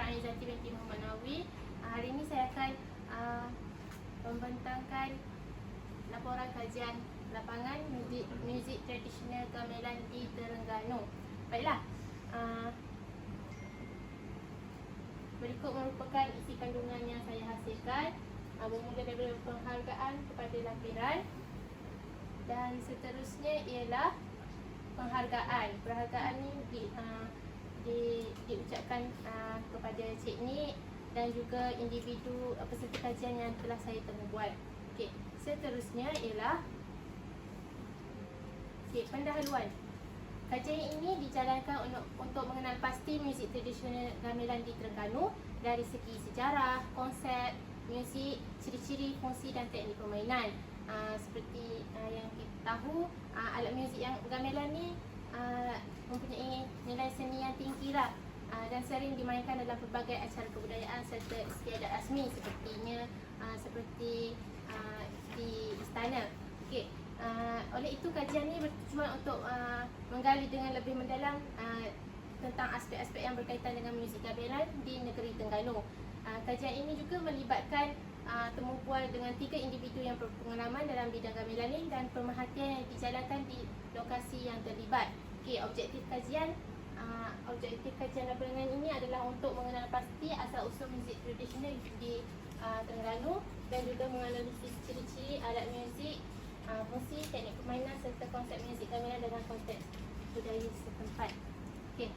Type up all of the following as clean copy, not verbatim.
Aizati binti Muhammad Nawawi. Hari ini saya akan membentangkan laporan kajian lapangan muzik tradisional gamelan di Terengganu. Baiklah, berikut merupakan isi kandungan yang saya hasilkan. Bermula daripada penghargaan kepada lampiran, dan seterusnya ialah penghargaan. Penghargaan ni diucapkan kepada Cik Nik dan juga individu peserta kajian yang telah saya temu buat. Okey, seterusnya ialah pendahuluan. Kajian ini dijalankan untuk mengenal pasti muzik tradisional gamelan di Terengganu dari segi sejarah, konsep muzik, ciri-ciri, fungsi dan teknik permainan. Seperti yang kita tahu, alat muzik yang gamelan ni mempunyai nilai seni yang tinggi lah, dan sering dimainkan dalam pelbagai acara kebudayaan serta istiadat rasmi seperti di istana. Okey, oleh itu kajian ini bertujuan untuk menggali dengan lebih mendalam tentang aspek-aspek yang berkaitan dengan muzik gamelan di negeri Terengganu. Kajian ini juga melibatkan temu bual dengan 3 individu yang berpengalaman dalam bidang gamelan ini dan pemerhatian yang dijalankan di lokasi yang terlibat. Okey, objektif kajian lapangan ini adalah untuk mengenal pasti asal-usul muzik tradisional di Terengganu dan juga menganalisis ciri-ciri alat muzik, fungsi, teknik permainan serta konsep muzik gamelan dalam konteks budaya setempat. Okey,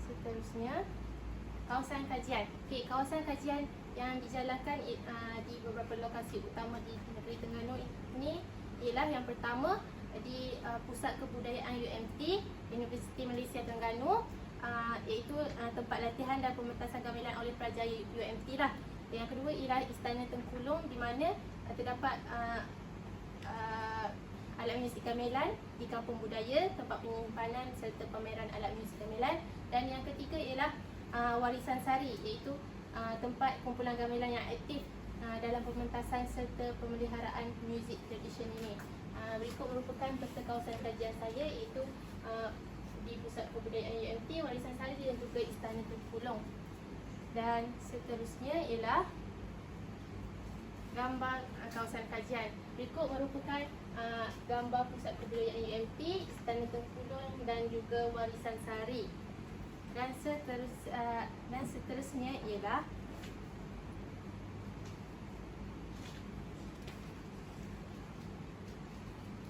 seterusnya kawasan kajian. Okey, kawasan kajian yang dijalankan di beberapa lokasi utama di negeri Terengganu ini ialah yang pertama di Pusat Kebudayaan UMT, Universiti Malaysia Terengganu, iaitu tempat latihan dan pementasan gamelan oleh pelajar UMT lah. Yang kedua ialah Istana Tengkulung, di mana terdapat alat muzik gamelan di Kampung Budaya, tempat penyimpanan serta pameran alat muzik gamelan. Dan yang ketiga ialah Warisan Sari, iaitu tempat kumpulan gamelan yang aktif dalam pementasan serta pemeliharaan muzik tradisi ini. Berikut merupakan peta kawasan kajian saya, iaitu di Pusat Kebudayaan UMT, Warisan Sari dan juga Istana Tengkulung. Dan seterusnya ialah gambar kawasan kajian. Berikut merupakan gambar Pusat Kebudayaan UMT, Istana Tengkulung dan juga Warisan Sari. Dan seterusnya ialah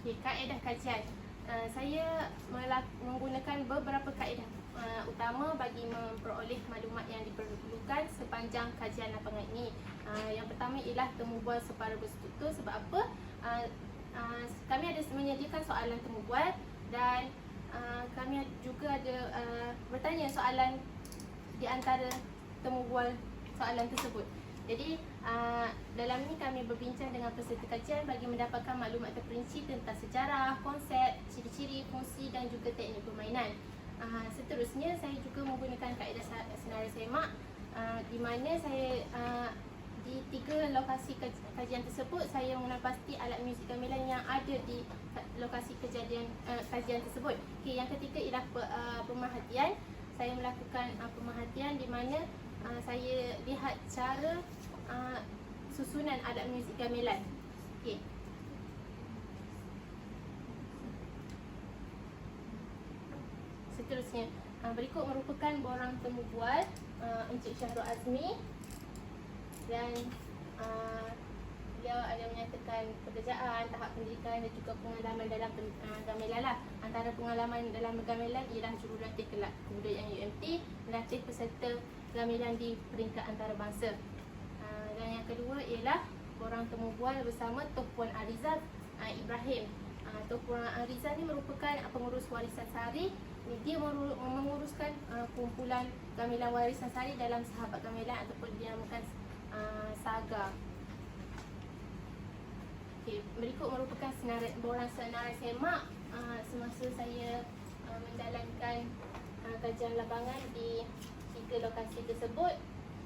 kaedah kajian. Saya menggunakan beberapa kaedah utama bagi memperoleh maklumat yang diperlukan sepanjang kajian lapangan ini. Yang pertama ialah temu bual secara berstruktur. Sebab apa? Kami ada menyediakan soalan temu bual dan kami juga ada bertanya soalan di antara temu bual soalan tersebut. Jadi dalam ini kami berbincang dengan peserta kajian bagi mendapatkan maklumat terperinci tentang sejarah, konsep, ciri-ciri, fungsi dan juga teknik permainan. Seterusnya saya juga menggunakan kaedah senarai semak, di mana saya di 3 lokasi kajian tersebut saya mengenal pasti alat muzik gamelan yang ada di lokasi kajian tersebut. Okey, yang ketiga ialah pemerhatian. Saya melakukan pemerhatian di mana saya lihat cara susunan alat muzik gamelan. Okey. Seterusnya, berikut merupakan borang temu bual Encik Syahrul Azmi, dan beliau ada menyatakan pekerjaan, tahap pendidikan dan juga pengalaman dalam gamelan lah. Antara pengalaman dalam gamelan ialah jurulatih kebudayaan UMT, melatih peserta gamelan di peringkat antarabangsa. Dan yang kedua ialah borang temu bual bersama Tuan Puan Arizal Ibrahim. Tuan Puan Arizal ni merupakan pengurus Warisan Sari. Dia menguruskan kumpulan gamelan Warisan Sari dalam Sahabat Gamelan ataupun dinamakan Saga. Okay, berikut merupakan borang senarai semak semasa saya menjalankan kajian lapangan di 3 lokasi tersebut.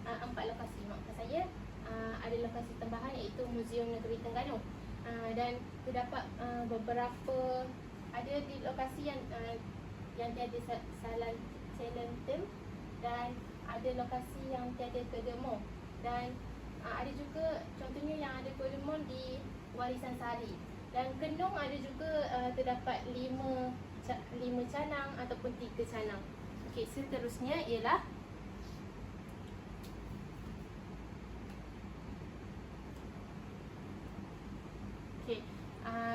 4 lokasi, maksud saya ada lokasi tambahan iaitu Muzium Negeri Terengganu, dan terdapat beberapa ada di lokasi yang tiada salantum, dan ada lokasi yang tiada kodomo, dan ada juga contohnya yang ada kodomo di Warisan Sari. Dan Kendung ada juga terdapat 5 canang ataupun 3 canang. Okey, seterusnya ialah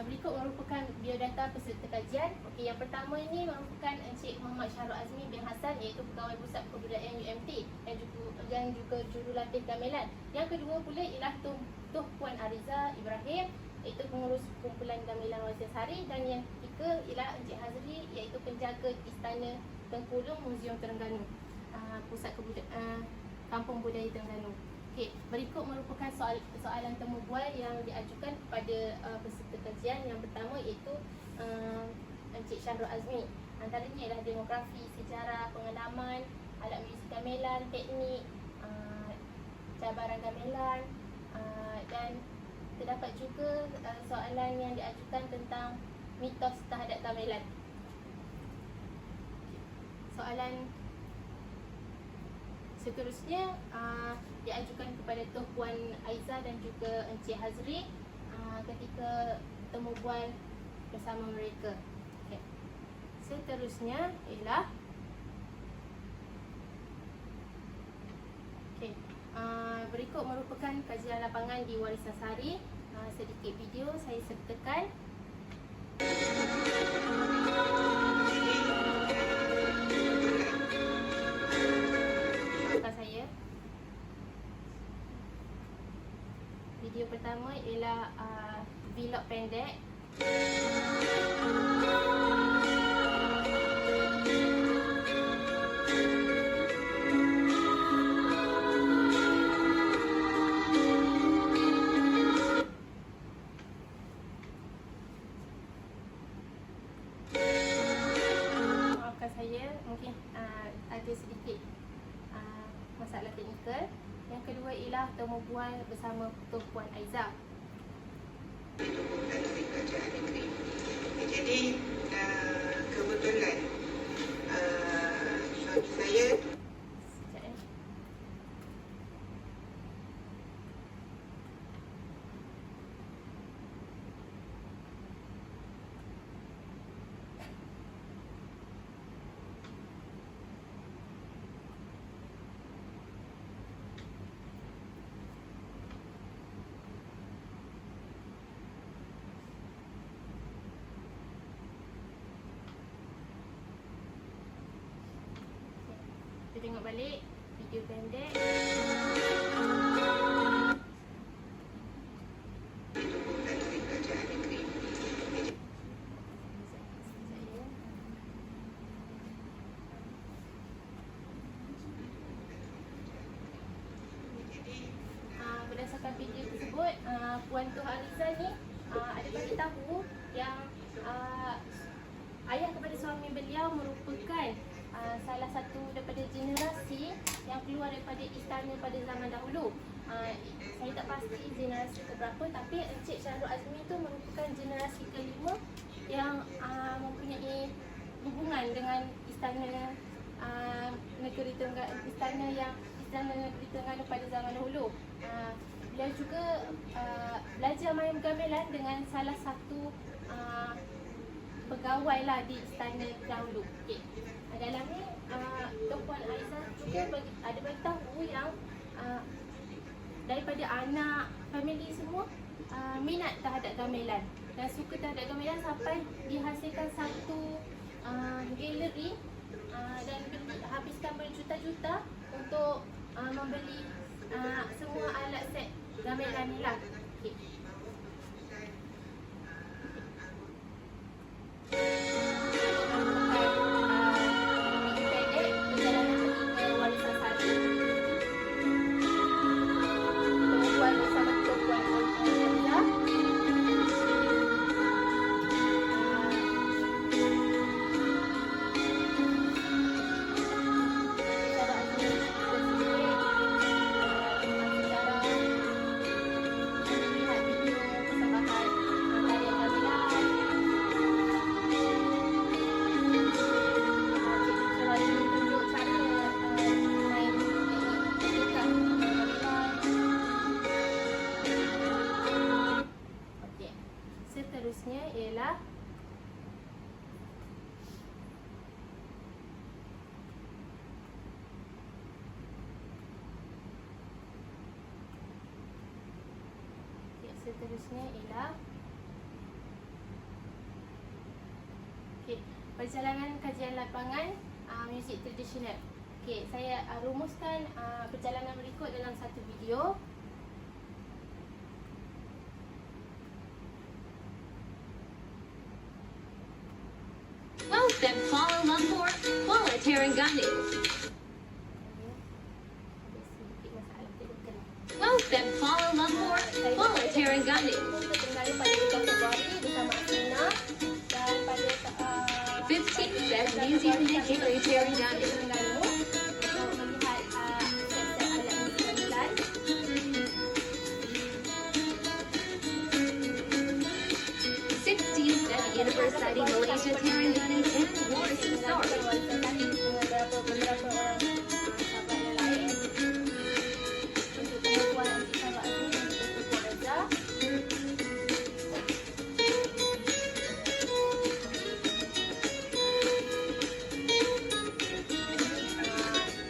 berikut merupakan biodata peserta kajian. Okey, yang pertama ini merupakan Encik Muhammad Syahrul Azmi bin Hassan, iaitu Pegawai Pusat Kebudayaan UMT dan juga jurulatih gamelan. Yang kedua pula ialah Tuh Puan Ariza Ibrahim, iaitu pengurus kumpulan gamelan Warisan Sari. Dan yang ketiga ialah Encik Hazri, iaitu penjaga Istana Tengkulung Muzium Terengganu, Kampung Budaya Terengganu. Okey, berikut merupakan soalan temu bual yang diajukan kepada peserta kajian. Yang pertama iaitu Encik Syahrul Azmi. Antaranya ialah demografi, sejarah, pengalaman, alat muzik gamelan, teknik, cabaran gamelan, dan terdapat juga soalan yang diajukan tentang mitos terhadap gamelan. Soalan seterusnya diajukan kepada Tuh Puan Aiza dan juga Encik Hazri ketika temu bual bersama mereka. Okay. Seterusnya ialah berikut merupakan kajian lapangan di Warisan Sari. Sedikit video saya sertakan. Video pertama ialah vlog pendek. Maafkan saya, mungkin ada sedikit masalah teknikal. Yang kedua ialah temu bual bersama Tuh Puan Aiza. Jadi kebetulan suami saya tengok balik video pendek. Berdasarkan video tersebut, Puan Tuh Ariza ni ada bagi tahu yang ayah kepada suami beliau merupakan salah satu daripada generasi yang keluar daripada istana pada zaman dahulu. Saya tak pasti generasi keberapa, tapi Encik Syahrul Azmi itu merupakan generasi kelima yang mempunyai hubungan dengan istana negeri Terengganu, istana negeri Terengganu pada zaman dahulu. Beliau juga belajar main gamelan dengan salah satu pegawai lah di istana dahulu. Okay. Dalam ni Tuh Puan Aiza juga ada beritahu yang daripada anak, family semua minat terhadap gamelan dan suka terhadap gamelan sampai dihasilkan satu galeri dan habiskan berjuta-juta untuk membeli semua alat set gamelan ni lah. Okay. ialah seterusnya ialah perjalanan kajian lapangan muzik tradisional. Saya rumuskan perjalanan berikut dalam satu video. Most that fall in love for Paula Terengganu. Sedikit masalah teknikal. Most that fall in love for Paula Terengganu. Terengganu pada 3 Februari bersama Asmina, dan pada 15 says New Zealand Harry Terengganu. Terengganu untuk melihat set-set alat muzik gamelan. 16 says University Malaysia Terengganu and Wars and Stars. Beberapa orang sahabat yang lain untuk pengakuan anti sahabat asli dan untuk Raja.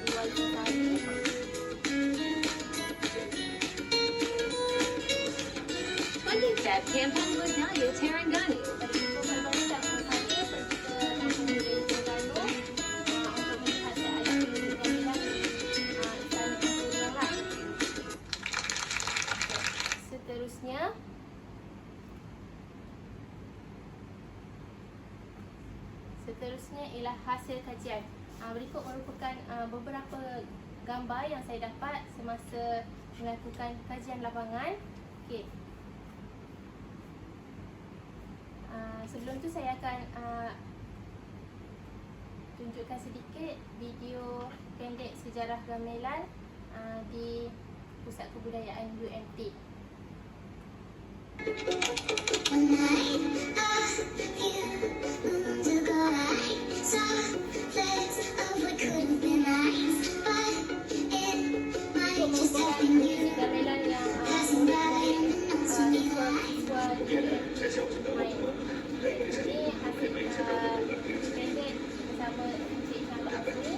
Luar sekali. Funding that Kampung Budaya Terengganu. Seterusnya ialah hasil kajian. Berikut merupakan beberapa gambar yang saya dapat semasa melakukan kajian lapangan. Sebelum tu saya akan tunjukkan sedikit video pendek sejarah gamelan di Pusat Kebudayaan UMT. One night of you, moons ago I saw flares of what could have been ice, but it might just have been you Gamelan yang passing by and not to me like main. Ini hasil pendek bersama Encik Sahabat Asli.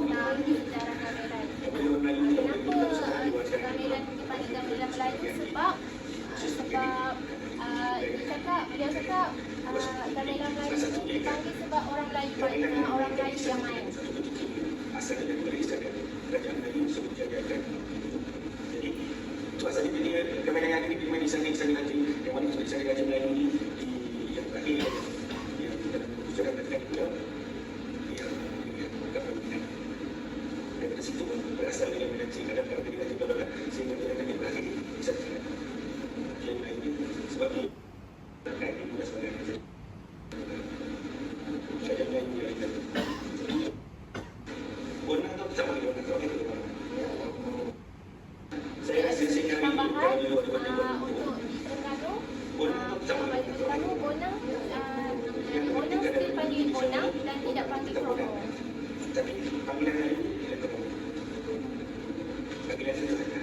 Beliau menceritakan sedikit tentang sejarah gamelan. Kenapa gamelan dipanggil gamelan Melayu? Sebab beliau cakap gamelan Melayu ni dipanggil sebab orang Melayu yang main. Asalnya dari Malaysia kan, kerajaan Melayu sebut jajakan. Jadi, pasal dia gamelan yang ini dimain di sana nanti, yang mana di sana kerajaan Melayu ni di yang terakhir yang dalam keputusan terakhir juga yang gamelan. Daripada situ berasal dari gamelan sehingga dapat dengan juga sehingga gamelan yang berakhir di sana. Yang lain sebab ni kan ini juga sebenarnya kerajaan Melayu yang Bonang tu tak boleh bonang kalau kita bonang. Saya rasa saya Tambahan untuk di Terengganu, bagi Terengganu bonang dipanggil bonang dan tidak panggil kromo. Tapi panggilan lain tidak kromo. Panggilan itu saja.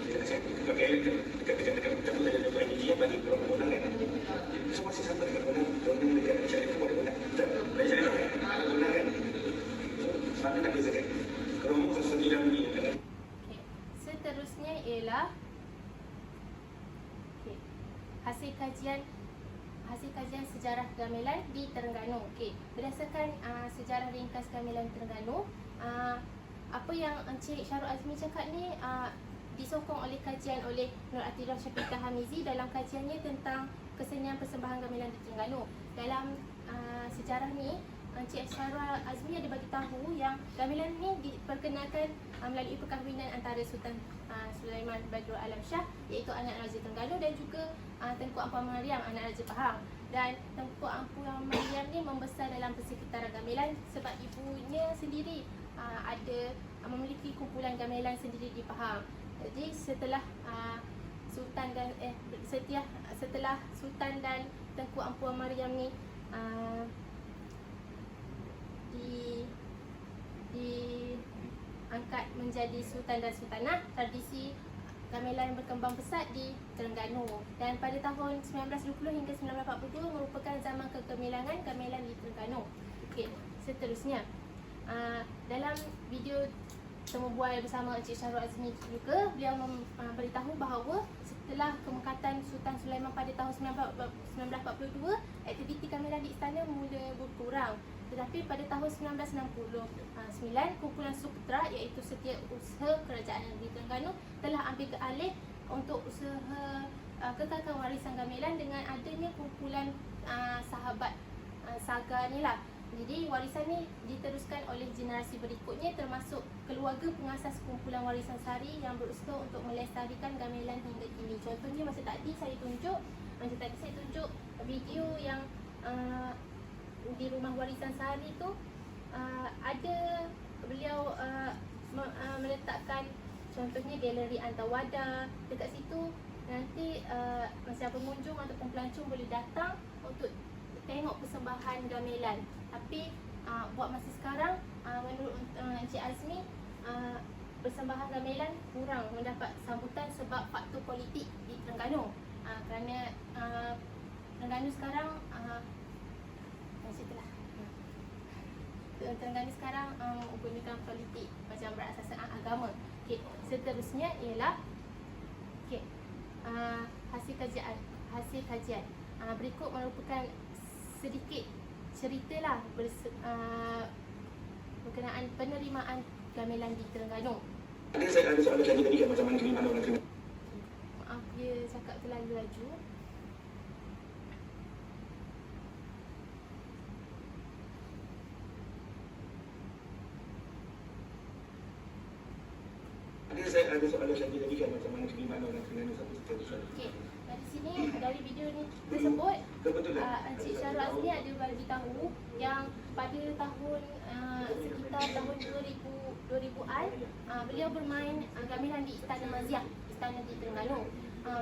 Tidak saya pakai dekat campur saja dengan dia bagi kromo bonang kan. Semua masih sama dengan bonang dekat cari kepada bonang. Tak belajar bonang kan. Mana nak bezakan? Kromo sesuatu yang ini kan. Seterusnya ialah hasil kajian sejarah gamelan di Terengganu. Berdasarkan sejarah ringkas gamelan Terengganu, apa yang Encik Syarul Azmi cakap ni disokong oleh kajian oleh Nur Attirah Syafiqah Hamizi dalam kajiannya tentang kesenian persembahan gamelan di Terengganu. Dalam sejarah ni, Encik Syarul Azmi ada bagi tahu yang gamelan ni diperkenalkan melalui perkahwinan antara Sultan Sulaiman Badrul Alam Shah, iaitu anak Raja Terengganu, dan juga Tengku Ampuan Mariam, anak Raja Pahang. Dan Tengku Ampuan Mariam ni membesar dalam persekitaran gamelan sebab ibunya sendiri memiliki kumpulan gamelan sendiri di Pahang. Jadi setelah Sultan dan Tengku Ampuan Mariam ni diangkat menjadi sultan dan sultanah, tradisi gamelan berkembang pesat di Terengganu, dan pada tahun 1920 hingga 1942 merupakan zaman kegemilangan gamelan di Terengganu. Okey, seterusnya dalam video temu bual bersama Encik Syahrul Azmi juga, beliau memberitahu bahawa setelah kemekatan Sultan Sulaiman pada tahun 1942, aktiviti gamelan di istana mula berkurang. Tetapi pada tahun 1969, kumpulan Suketra iaitu Setiausaha Kerajaan Negeri Terengganu telah ambil alih untuk usaha kekalkan warisan gamelan dengan adanya kumpulan sahabat saga ni lah. Jadi warisan ni diteruskan oleh generasi berikutnya, termasuk keluarga pengasas kumpulan warisan sari yang berusaha untuk melestarikan gamelan hingga kini. Contohnya masa tadi saya tunjuk video yang di rumah warisan sari tu, ada beliau meletakkan contohnya galeri Antawada dekat situ. Nanti masa pengunjung ataupun pelancong boleh datang untuk tengok persembahan gamelan. Tapi buat masa sekarang, menurut Encik Azmi, persembahan gamelan kurang mendapat sambutan sebab faktor politik di Terengganu. Kerana Terengganu sekarang Terengganu sekarang menggunakan politik macam berasaskan agama. Okey, seterusnya ialah hasil kajian. Berikut merupakan sedikit ceritalah berkenaan penerimaan gamelan di Terengganu. Ada soalan lagi tadi macam mana terima orang terima. Maaf, dia cakap terlalu laju. Ada soalan lagi tadi macam mana terima orang Terengganu satu soalan. Okey, dari sini, dari video ni tersebut, Encik Syahrul Azmi ada beritahu yang pada tahun sekitar tahun 2000-an, beliau bermain gamelan di Istana Maziah, istana di Terengganu.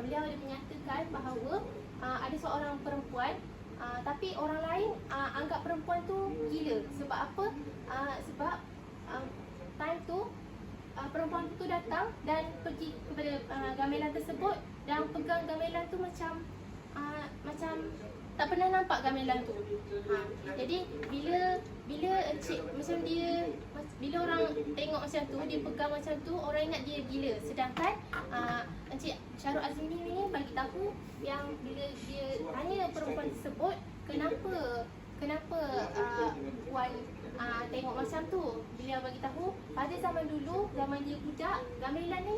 Beliau ada menyatakan bahawa ada seorang perempuan, tapi orang lain anggap perempuan tu gila. Sebab apa? Sebab time tu perempuan tu datang dan pergi kepada gamelan tersebut dan pegang gamelan tu macam tak pernah nampak gamelan tu. Jadi bila encik macam dia, bila orang tengok macam tu, dia pegang macam tu, orang ingat dia gila. Sedangkan Encik Syahrul Azmi ni bagi tahu yang bila dia tanya perempuan tersebut, kenapa puan tengok macam tu, beliau bagi tahu pada zaman dulu, zaman dia budak, gamelan ni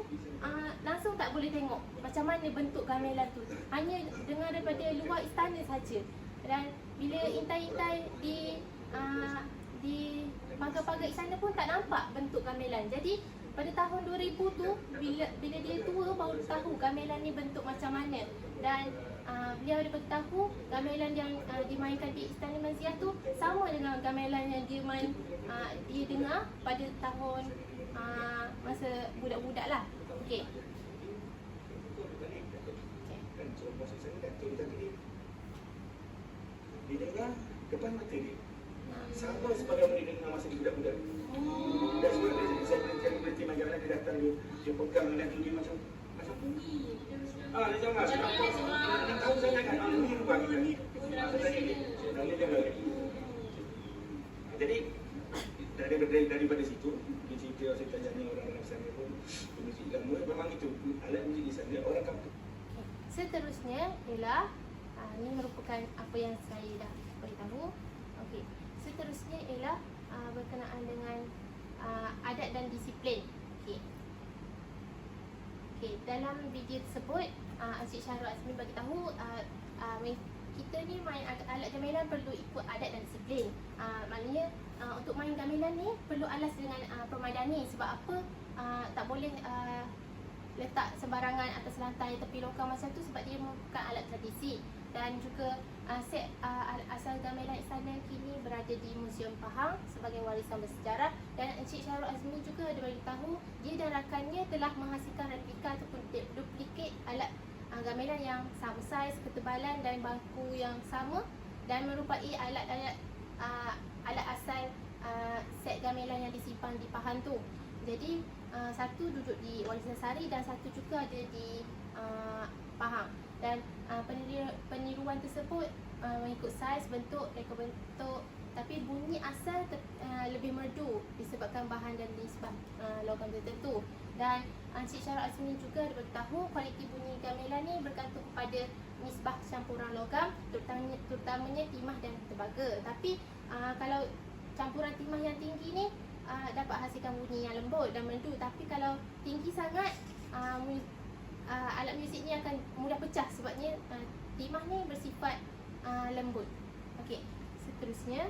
langsung tak boleh tengok macam mana bentuk gamelan tu, hanya dengar daripada luar istana saja. Dan bila intai-intai di pagar-pagar istana pun tak nampak bentuk gamelan. Jadi pada tahun 2000 tu, bila dia tua baru tahu gamelan ni bentuk macam mana. Dan beliau ada beritahu gamelan yang dimainkan di Istana Maziah tu sama dengan gamelan yang dia dengar pada tahun masa budak-budak lah. Okey. Dia dengar depan mata dia. Sama sebagaimana dia dengar masa dia budak-budak. Dan sebab saya berhenti main gamelan, dia datang, dia pegang gamelan tu, dia macam bunyi. Dia jangan dia tahu saya jangan ni rubah ni. Jadi daripada situ dia cerita, saya tanya orang dalam sana pun muzik lama memang itu alat muzik di sana orang kampung. Seterusnya ialah ini merupakan apa yang saya dah beritahu. Okey. Seterusnya ialah berkenaan dengan adat dan disiplin. Okey. Okey, dalam video tersebut Encik Syahrul Azmi bagi tahu kita ni main alat gamelan perlu ikut adat dan disiplin. Maknanya untuk main gamelan ni perlu alas dengan permadani. Sebab apa? Tak boleh letak sembarangan atas lantai tepi longkang macam tu sebab dia bukan alat tradisi. Dan juga set asal gamelan istana kini berada di Museum Pahang sebagai warisan bersejarah. Dan Encik Syahrul Azmi juga ada beritahu dia dan rakannya telah menghasilkan replika ataupun duplikat alat gamelan yang sama saiz, ketebalan dan bangku yang sama dan merupai alat asal set gamelan yang disimpan di Pahang tu. Jadi satu duduk di Warisan Sari dan satu juga ada di Pahang. Dan peniruan tersebut mengikut saiz, bentuk, reka bentuk, tapi bunyi asal lebih merdu disebabkan bahan dan nisbah logam tertentu. Dan Encik Syarah Azmi juga beritahu kualiti bunyi gamelan ni bergantung kepada nisbah campuran logam, terutamanya timah dan tembaga. Tapi kalau campuran timah yang tinggi ni dapat hasilkan bunyi yang lembut dan merdu. Tapi kalau tinggi sangat, alat muzik ni akan mudah pecah sebabnya timah ni bersifat lembut. Okey, seterusnya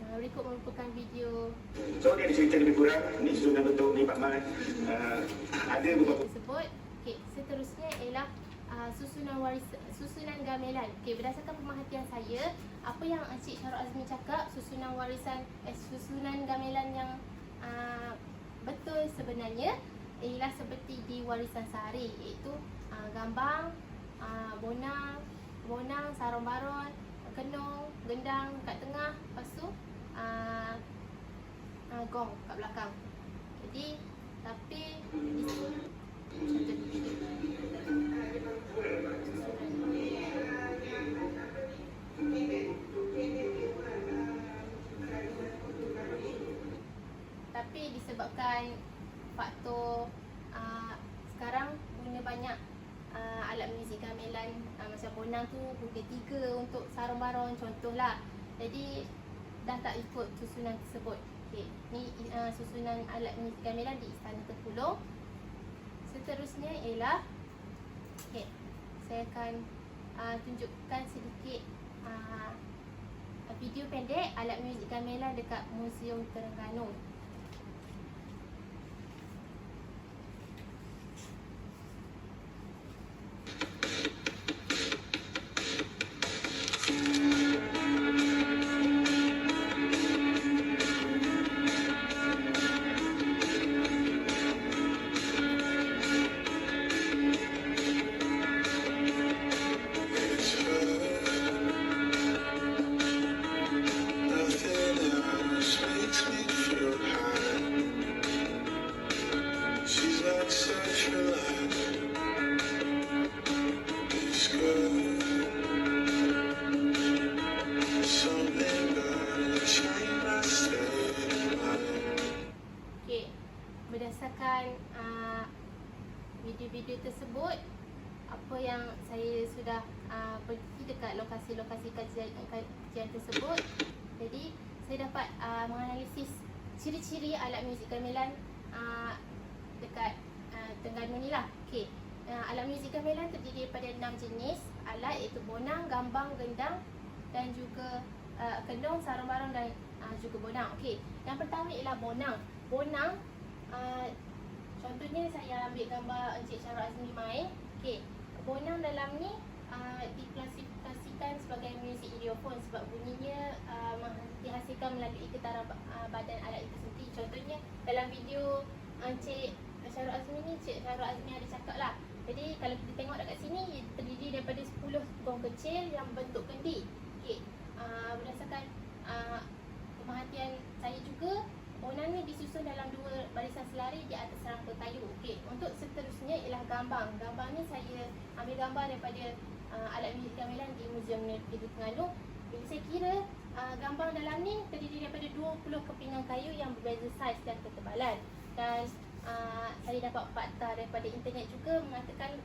berikut merupakan video So ni ada cerita lebih kurang, ni susunan bentuk ni Pak Man. Ada beberapa tersebut. Okey, seterusnya ialah susunan gamelan. Okey, berdasarkan pemerhatian saya, apa yang Encik Syarah Azmi cakap, susunan gamelan yang betul sebenarnya ialah seperti di Warisan Sari, iaitu gambang, bonang, sarung baron, kenong, gendang kat tengah, lepas tu gong kat belakang. Jadi tapi di sini tapi disebabkan faktor sekarang guna banyak alat muzik gamelan, macam bonang tu guna 3 untuk sarung baron contohlah. Jadi dah tak ikut susunan tersebut. Okey, ni susunan alat muzik gamelan di Istana Tengkulong. Seterusnya ialah saya akan tunjukkan sedikit video pendek alat muzik gamelan dekat Museum Terengganu. Berdasarkan video-video tersebut, apa yang saya sudah pergi dekat lokasi-lokasi kajian tersebut, jadi saya dapat menganalisis ciri-ciri alat muzik gamelan dekat Terengganu ni lah. Okey, alat muzik gamelan terdiri daripada 6 jenis alat, iaitu bonang, gambang, gendang dan juga kendong, sarung baron dan juga bonang. Okey, yang pertama ialah bonang. Bonang, contohnya saya ambil gambar Encik Syarah Azmi main. Okey, bonang dalam ni diklasifikasikan sebagai muzik idiofon sebab bunyinya dihasilkan melalui getaran badan alat itu sendiri. Contohnya dalam video Encik Syarah Azmi ni, Encik Syarah Azmi ada cakap lah. Jadi kalau kita tengok dekat sini, terdiri daripada 10 gong kecil yang bentuk kendi. Okey, berdasarkan pemerhatian saya juga, bonang ni disusun dalam 2 barisan selari di atas rangka kayu. Okey, untuk seterusnya ialah gambang. Gambang ni saya ambil gambar daripada alat muzik gamelan di Museum Negeri Terengganu. Jadi saya kira gambang dalam ni terdiri daripada 20 kepingan kayu yang berbeza saiz dan ketebalan. Dan saya dapat fakta daripada internet juga mengatakan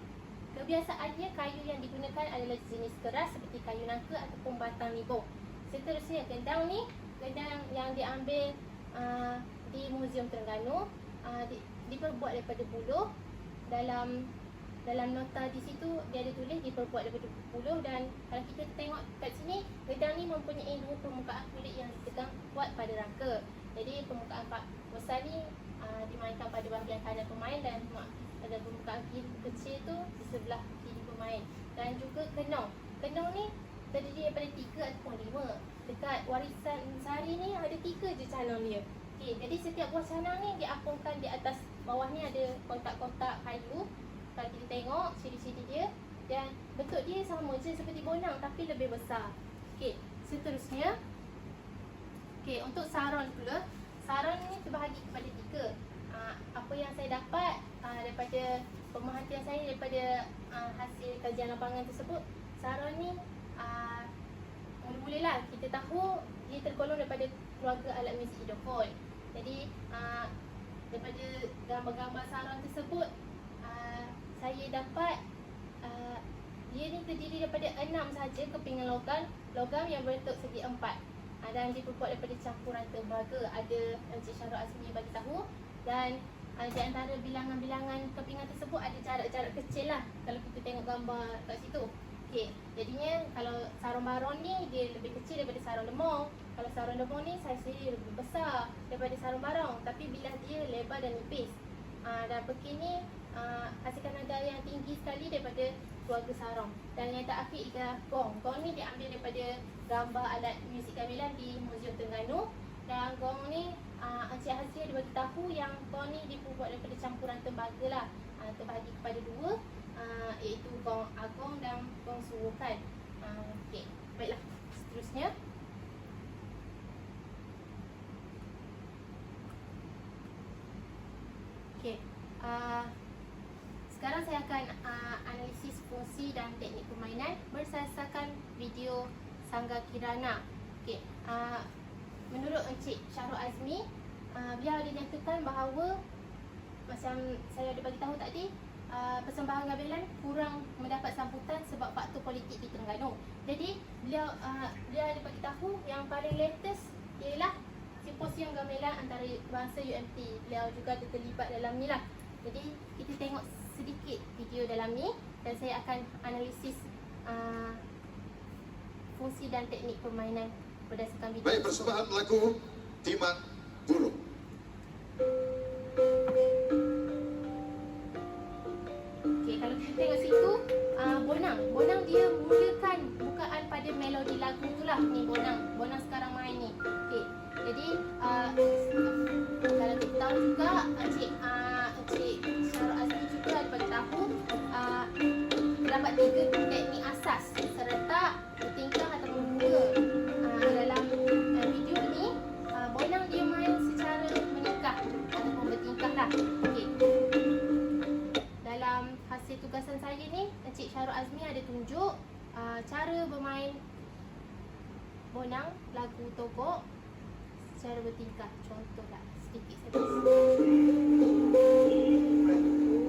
kebiasaannya kayu yang digunakan adalah jenis keras seperti kayu nangka ataupun batang nibong. Seterusnya gendang ni, gendang yang diambil di Museum Terengganu diperbuat daripada buluh. Dalam nota di situ dia ada tulis diperbuat daripada buluh. Dan kalau kita tengok kat sini, gendang ni mempunyai 2 permukaan kulit yang ditegang kuat pada rangka. Jadi permukaan besar ni dimainkan pada bahagian kanan pemain dan ada permukaan kiri kecil tu di sebelah kiri pemain. Dan juga kenong. Kenong ni terdiri daripada 3 ataupun 5. Dekat Warisan Sari ni ada 3 je canang dia. Okey, jadi setiap buah canang ni diapungkan di atas bawah ni ada kotak-kotak kayu. Kalau kita tengok ciri-ciri dia, dan bentuk dia sama je seperti bonang tapi lebih besar. Okey, seterusnya. Okey, untuk saron pula. Saron ni terbahagi kepada 3. apa yang saya dapat daripada pemerhatian saya daripada hasil kajian lapangan tersebut, sarung ni mula-mulalah kita tahu dia tergolong daripada keluarga alat muzik hidrofon. Jadi daripada gambar-gambar sarung tersebut, saya dapat dia ni terdiri daripada 6 sahaja kepingan logam yang berbentuk segi 4, dan diperbuat daripada campuran tembaga. Ada Encik Syarul Azmi bagi tahu, dan di antara bilangan-bilangan kepingan tersebut ada jarak-jarak kecil lah kalau kita tengok gambar kat situ. Okey, jadinya kalau sarung baron ni dia lebih kecil daripada sarung lemong. Kalau sarung lemong ni saiz dia lebih besar daripada sarung barong, tapi bilah dia lebar dan nipis. Dan begini hasilkan nada yang tinggi sekali daripada keluarga sarung. Dan yang terakhir ialah gong. Gong ni diambil daripada gambar alat muzik gamelan di Muzium Terengganu. Dan gong ni Encik Hazri ada bagi tahu yang gong ni dibuat daripada campuran tembaga lah, terbahagi kepada 2, iaitu gong agong dan gong surukan. Okey, baiklah, seterusnya okey, sekarang saya akan analisis fungsi dan teknik permainan bersasarkan video Sangga Kirana. Okey, menurut Encik Syarul Azmi, beliau ada nyatakan bahawa macam saya ada bagi tahu tadi, persembahan gamelan kurang mendapat sambutan sebab faktor politik di Terengganu. Jadi beliau ada bagi tahu yang paling latest ialah simposium gamelan antara bangsa UMT. Beliau juga terlibat dalam ni lah. Jadi kita tengok sedikit video dalam ni dan saya akan analisis fungsi dan teknik permainan berdasarkan video. Baik, persembahan lagu Timang Burung. Okey, kalau kita tengok situ, Bonang dia mulakan bukaan pada melodi lagu tu lah. Ni Bonang sekarang main ni. Okey, jadi kalau kita tahu juga Encik Syarul Azmi juga ada bagi tahu terdapat 3 teknik asas: serentak, bertingkah ataupun bunga. Dalam video ni, Bonang dia main secara meningkah ataupun bertingkah lah. Okey, dalam hasil tugasan saya ni, Encik Syarul Azmi ada tunjuk cara bermain Bonang lagu Togok secara bertingkah. Contohlah sedikit saja.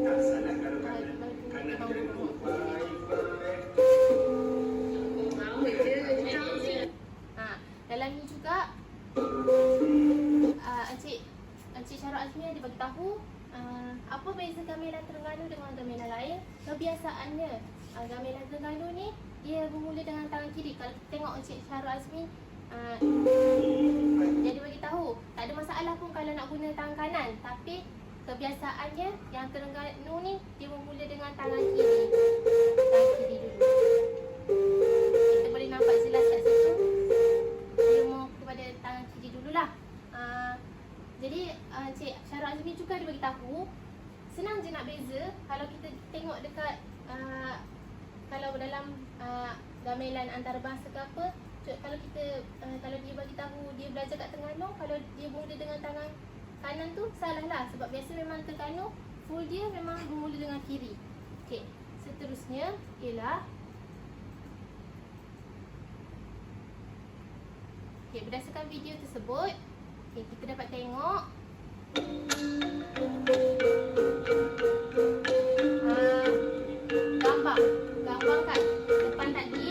Tak salah kalau kanan kena dalam ni juga Encik Syarul Azmi ada bagi tahu apa beza gamelan Terengganu dengan gamelan lain. Kebiasaannya gamelan Terengganu ni dia bermula dengan tangan kiri. Kalau kita tengok Encik Syarul Azmi dia ada bagi tahu tak ada masalah pun kalau nak guna tangan kanan, tapi kebiasaannya yang Terengganu ni dia bermula dengan tangan kiri. Tangan kiri dulu. Kita boleh nampak jelas kat situ dia mau kepada tangan kiri dululah. Jadi Encik Syarul Azmi juga ada bagi tahu senang je nak beza. Kalau kita tengok dekat kalau dalam gamelan antarabangsa ke apa, kalau kita kalau dia bagi tahu dia belajar kat Terengganu, kalau dia mula dengan tangan kanan tu salah lah, sebab biasa memang Terengganu full dia memang bermula dengan kiri. Okey, seterusnya ialah berdasarkan video tersebut, kita dapat tengok gambar kat depan tadi.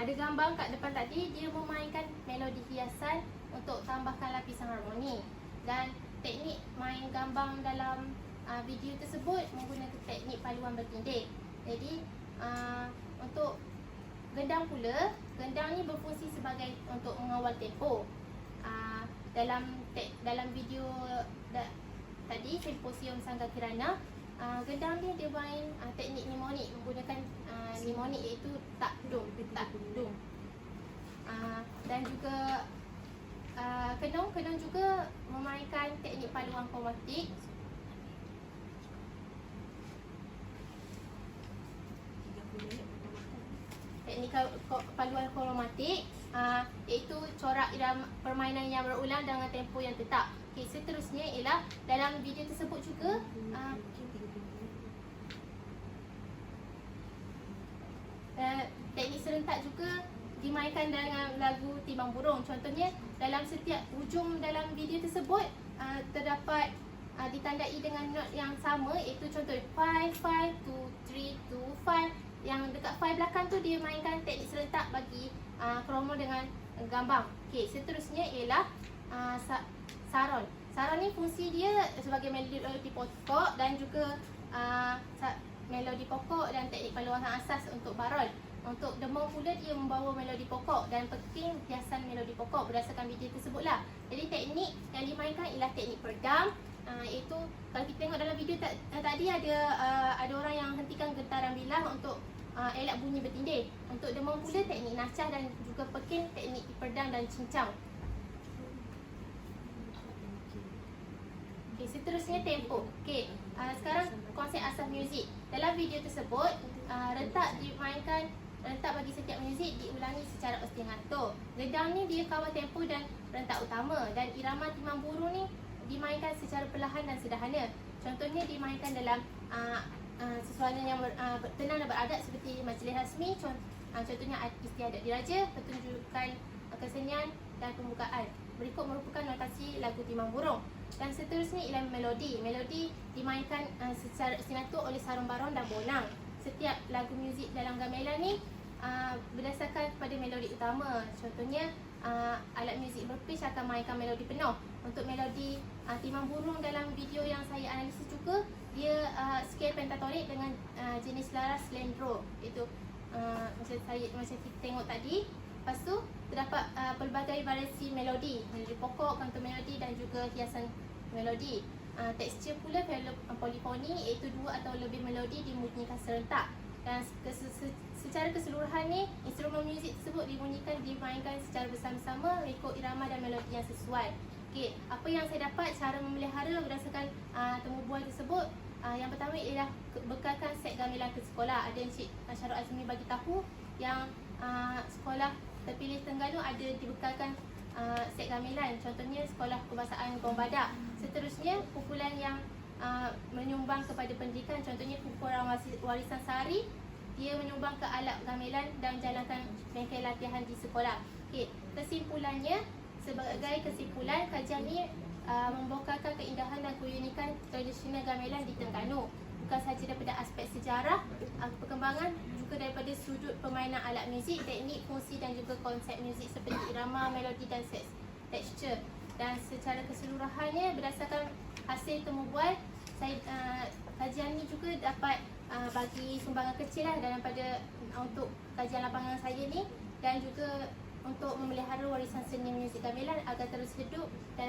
Ada gambar kat depan tadi, dia memainkan melodi hiasan untuk tambahkan lapisan harmoni. Dan teknik main gambang dalam video tersebut menggunakan teknik paluan bertindih. Jadi untuk gendang pula, gendang ni berfungsi sebagai untuk mengawal tempo. Dalam video tadi simposium Sangga Kirana, gendang ni dia main teknik mnemonik, menggunakan mnemonik iaitu tak dung. Dan juga kenong juga memainkan teknik paluan kromatik. teknik paluan kromatik, iaitu corak irama permainan yang berulang dengan tempo yang tetap. Okey, seterusnya ialah dalam video tersebut juga teknik serentak juga dimainkan dengan lagu Timbang Burung. Contohnya dalam setiap hujung dalam video tersebut terdapat ditandai dengan not yang sama, iaitu contoh 5, 5, 2, 3, 2, 5. Yang dekat 5 belakang tu dia mainkan teknik serentak bagi kromo dengan gambang. Okey, seterusnya ialah saron. Saron ni fungsi dia sebagai melodi pokok dan juga melodi pokok dan teknik paluan asas untuk baron. Untuk demam pula dia membawa melodi pokok dan peking hiasan melodi pokok berdasarkan video tersebutlah. Jadi teknik yang dimainkan ialah teknik peredam, iaitu kalau kita tengok dalam video tadi ada orang yang hentikan getaran bilah untuk elak bunyi bertindih. Untuk demam pula teknik nacah dan juga peking teknik peredam dan cincang. Okay, seterusnya tempo. Okay, sekarang konsep asas muzik. Dalam video tersebut, rentak bagi setiap muzik diulangi secara ostinato. Gedang ni dia kawal tempo dan rentak utama, dan irama Timbang Burung ni dimainkan secara perlahan dan sederhana. Contohnya dimainkan dalam sesuatu yang tenang dan beradat seperti majlis rasmi, contohnya istiadat diraja, pertunjukan kesenian dan pembukaan. Berikut merupakan notasi lagu Timbang Burung. Dan seterusnya ialah melodi. Melodi dimainkan secara istinato oleh sarung baron dan bonang. Setiap lagu muzik dalam gamelan ni berdasarkan kepada melodi utama. Contohnya alat muzik berpitch akan mainkan melodi penuh. Untuk melodi Timbang Burung dalam video yang saya analisis juga, dia skale pentatonik dengan jenis laras slendro. Itu macam kita tengok tadi. Lepas tu terdapat pelbagai variasi melodi pokok, kantor melodi dan juga hiasan melodi. Tekstur pula polifoni, iaitu dua atau lebih melodi dimunyikan serentak. Dan secara keseluruhan ni, instrumen muzik tersebut dimainkan secara bersama-sama mengikut irama dan melodi yang sesuai. Okey, apa yang saya dapat cara memelihara berdasarkan temu bual tersebut, yang pertama ialah bekalkan set gamelan ke sekolah. Ada Encik Syarul Azmi bagi tahu yang sekolah terpilih Terengganu ada dibekalkan set gamelan, contohnya sekolah kebangsaan Gong Badak. Seterusnya kumpulan yang menyumbang kepada pendidikan, contohnya kumpulan warisan sehari, dia menyumbang ke alat gamelan dan jalankan bengkel latihan di sekolah. Okey, kesimpulannya, sebagai kesimpulan, kajian ni membokarkan keindahan dan keunikan tradisional gamelan di Terengganu, bukan sahaja daripada aspek sejarah perkembangan, juga daripada sudut permainan alat muzik, teknik, fungsi dan juga konsep muzik seperti irama, melodi dan tekstur. Dan secara keseluruhannya berdasarkan hasil temu bual, kajian ni juga dapat bagi sumbangan kecil lah daripada untuk kajian lapangan saya ni, dan juga untuk memelihara warisan seni muzik gamelan agar terus hidup dalam